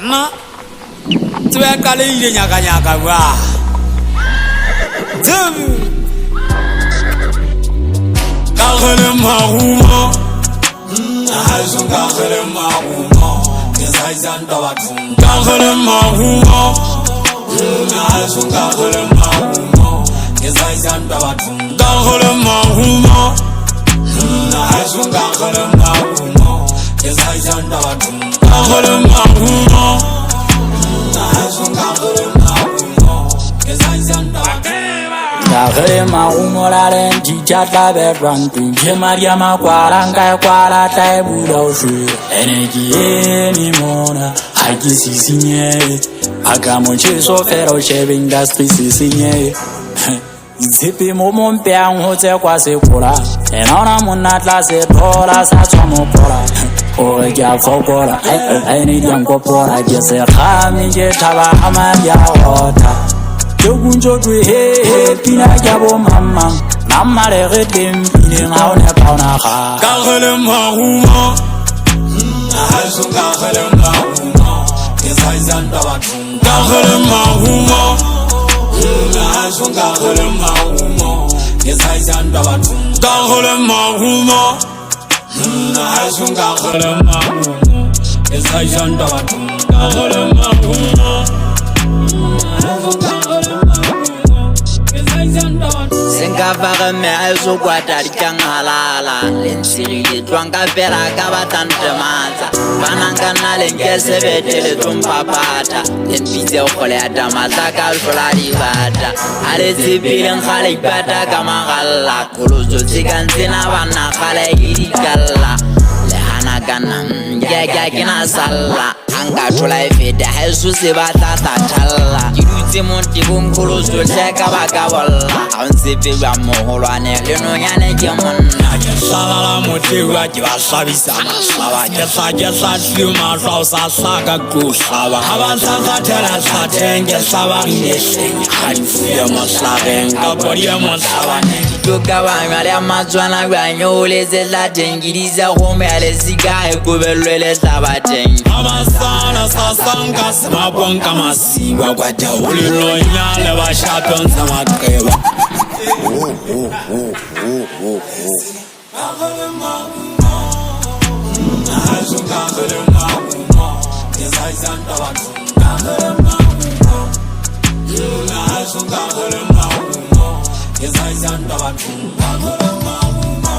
Na, tu es calé, il y a gagné à voir. Kakhele MARUMO, Haizun kakhele MARUMO, Kezaizanda watung. Kakhele MARUMO, Haizun kakhele MARUMO, Kezaizanda watung. Kakhele MARUMO, Haizun kakhele MARUMO, Kezaizanda watung. Kakhele MARUMO, Haizun kakhele MARUMO, Kezaizanda watung. Kakhele MARUMO la lenji chata bedrantu Jemaria makwaranga kwara taibula ushu Energy anymore Haki sisinye Agamo cheso fero cheve industry sisinye Zipi momo mpeang hote kwa sekura Enona munatla se tola sa chomokora Ore kia fokora Aini dianko pora Jese khami jetaba hamaria wota Jogunjo tu he pina jabo mama Mama re pine ngaone pauna kha Kakhele MARUMO Haizun kakhele MARUMO Kezaizanda watung. Kakhele MARUMO Haizun kakhele MARUMO Kezaizanda watung. Kakhele MARUMO Haizun kakhele MARUMO Kezaizanda watung. Kakhele MARUMO Sengavare me aizo guata di halala Lensiri di tuanga pera kabatante maza Bananga na lengese vetele tumpapata Lenpise ukole adamata kalfula di bata Ale zipili nkhale bata kamagala Kuluzo ziganzina wana khale irikala Lehana gana Gya kina sala Anga chula ifeda Hesu sebata tatala Kiruti monti bunkuluzo Leka baka wala Anzipi wa moholwane Lenonyane kimona Salala motiwa jiwa sabisa masawa Jesa siuma sausa saka kusawa Avansa tela satenge sawa Nesenya harifuye mosavenga Boriye mosawa Tuka wanyale amazwana Gwanyole zela tengiriza Home alesiga Ekubelwele sabatengi Amasana sasanga Samabonga masiwa Kwa jawuli loyale wa shapion Maqeba Kakhele MARUMO Haizun kakhele MARUMO Kezaizanda watung. Kakhele MARUMO Haizun kakhele MARUMO Kezaizanda watung. Kakhele MARUMO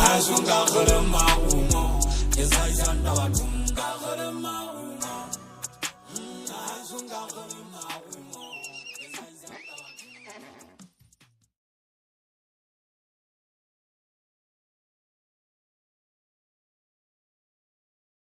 Haizun kakhele MARUMO Kezaizanda watung.